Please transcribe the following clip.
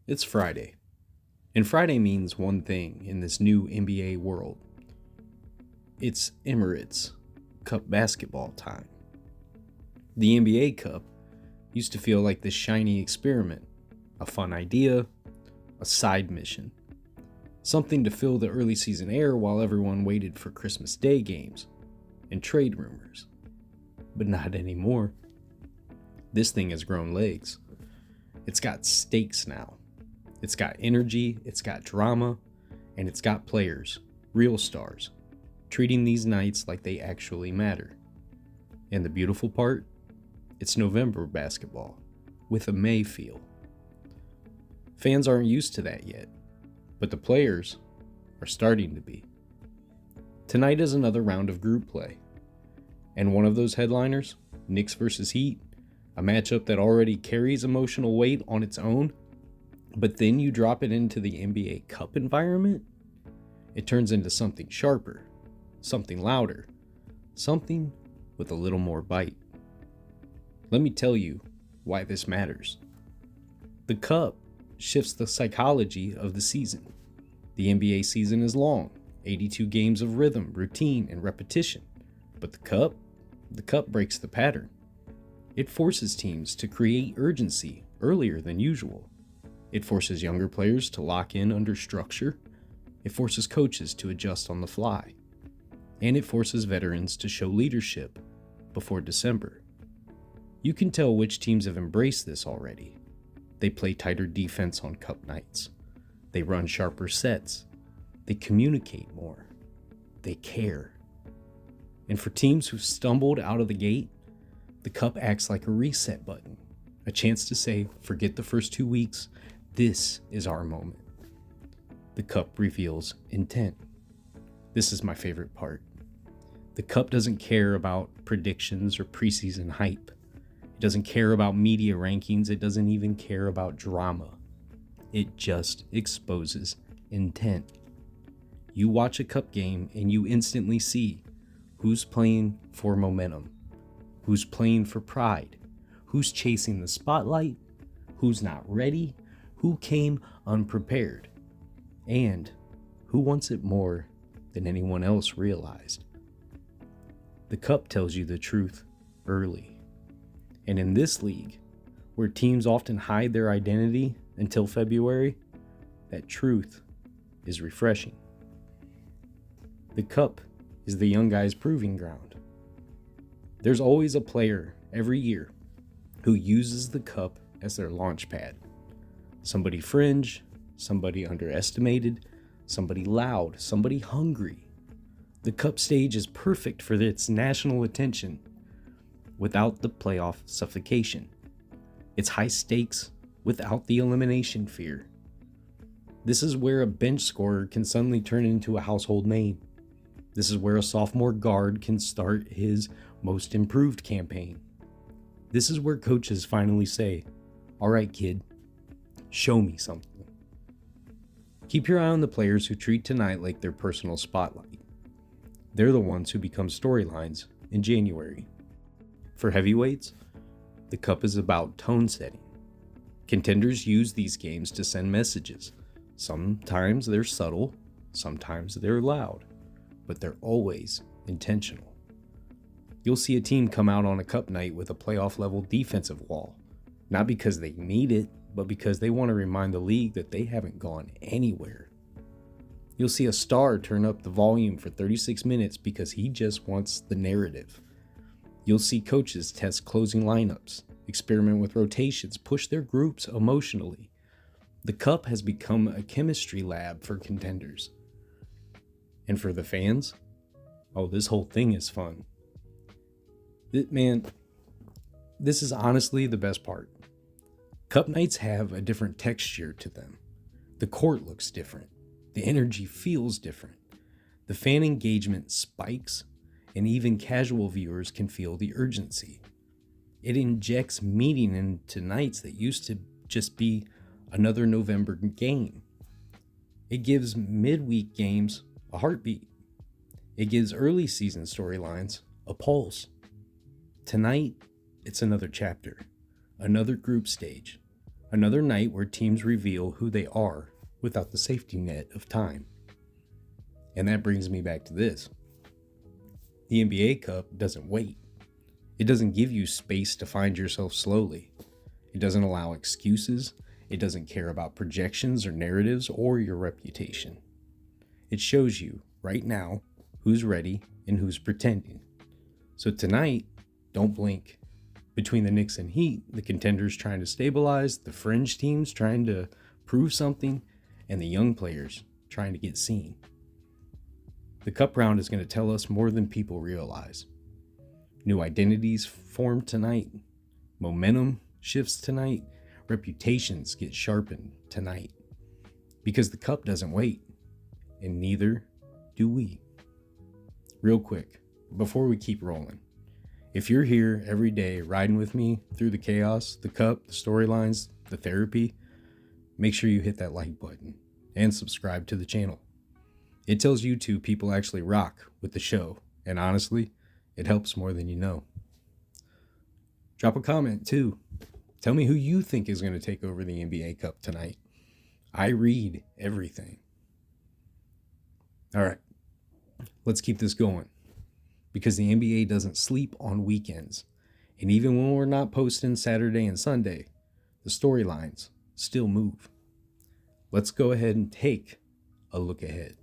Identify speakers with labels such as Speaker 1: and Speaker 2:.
Speaker 1: It's Friday, and Friday means one thing in this new NBA world. It's Emirates Cup basketball time. The NBA Cup used to feel like this shiny experiment, a fun idea, a side mission, something to fill the early season air while everyone waited for Christmas Day games and trade rumors. But not anymore. This thing has grown legs. It's got stakes now. It's got energy, it's got drama, and it's got players, real stars, treating these nights like they actually matter. And the beautiful part? It's November basketball, with a May feel. Fans aren't used to that yet, but the players are starting to be. Tonight is another round of group play, and one of those headliners, Knicks versus Heat, a matchup that already carries emotional weight on its own, but then you drop it into the NBA Cup environment, it turns into something sharper, something louder, something with a little more bite. Let me tell you why this matters. The Cup shifts the psychology of the season. The NBA season is long, 82 games of rhythm, routine, and repetition. But the Cup breaks the pattern. It forces teams to create urgency earlier than usual. It forces younger players to lock in under structure. It forces coaches to adjust on the fly. And it forces veterans to show leadership before December. You can tell which teams have embraced this already. They play tighter defense on Cup nights. They run sharper sets. They communicate more. They care. And for teams who've stumbled out of the gate, the Cup acts like a reset button, a chance to say, forget the first 2 weeks, this is our moment. The Cup reveals intent. This is my favorite part. The Cup doesn't care about predictions or preseason hype. It doesn't care about media rankings. It doesn't even care about drama. It just exposes intent. You watch a Cup game and you instantly see who's playing for momentum, who's playing for pride, who's chasing the spotlight, who's not ready, who came unprepared, and who wants it more than anyone else realized. The Cup tells you the truth early. And in this league, where teams often hide their identity until February, that truth is refreshing. The Cup is the young guy's proving ground. There's always a player every year who uses the Cup as their launch pad. Somebody fringe, somebody underestimated, somebody loud, somebody hungry. The Cup stage is perfect for its national attention without the playoff suffocation. It's high stakes without the elimination fear. This is where a bench scorer can suddenly turn into a household name. This is where a sophomore guard can start his most improved campaign. This is where coaches finally say, all right, kid, show me something. Keep your eye on the players who treat tonight like their personal spotlight. They're the ones who become storylines in January. For heavyweights, the Cup is about tone setting. Contenders use these games to send messages. Sometimes they're subtle, sometimes they're loud, but they're always intentional. You'll see a team come out on a Cup night with a playoff-level defensive wall, not because they need it, but because they want to remind the league that they haven't gone anywhere. You'll see a star turn up the volume for 36 minutes because he just wants the narrative. You'll see coaches test closing lineups, experiment with rotations, push their groups emotionally. The Cup has become a chemistry lab for contenders. And for the fans, this whole thing is fun. This is honestly the best part. Cup nights have a different texture to them. The court looks different. The energy feels different. The fan engagement spikes, and even casual viewers can feel the urgency. It injects meaning into nights that used to just be another November game. It gives midweek games a heartbeat. It gives early season storylines a pulse. Tonight, it's another chapter, another group stage, Another night where teams reveal who they are without the safety net of time. And that brings me back to this. The NBA Cup doesn't wait. It doesn't give you space to find yourself slowly. It doesn't allow excuses. It doesn't care about projections or narratives or your reputation. It shows you, right now, who's ready and who's pretending. So tonight, don't blink. Between the Knicks and Heat, the contenders trying to stabilize, the fringe teams trying to prove something, and the young players trying to get seen. The Cup round is going to tell us more than people realize. New identities formed tonight. Momentum shifts tonight. Reputations get sharpened tonight. Because the Cup doesn't wait. And neither do we. Real quick, before we keep rolling. If you're here every day riding with me through the chaos, the Cup, the storylines, the therapy, make sure you hit that like button and subscribe to the channel. It tells YouTube people actually rock with the show, and honestly, it helps more than you know. Drop a comment too. Tell me who you think is going to take over the NBA Cup tonight. I read everything. All right, let's keep this going. Because the NBA doesn't sleep on weekends. And even when we're not posting Saturday and Sunday, the storylines still move. Let's go ahead and take a look ahead.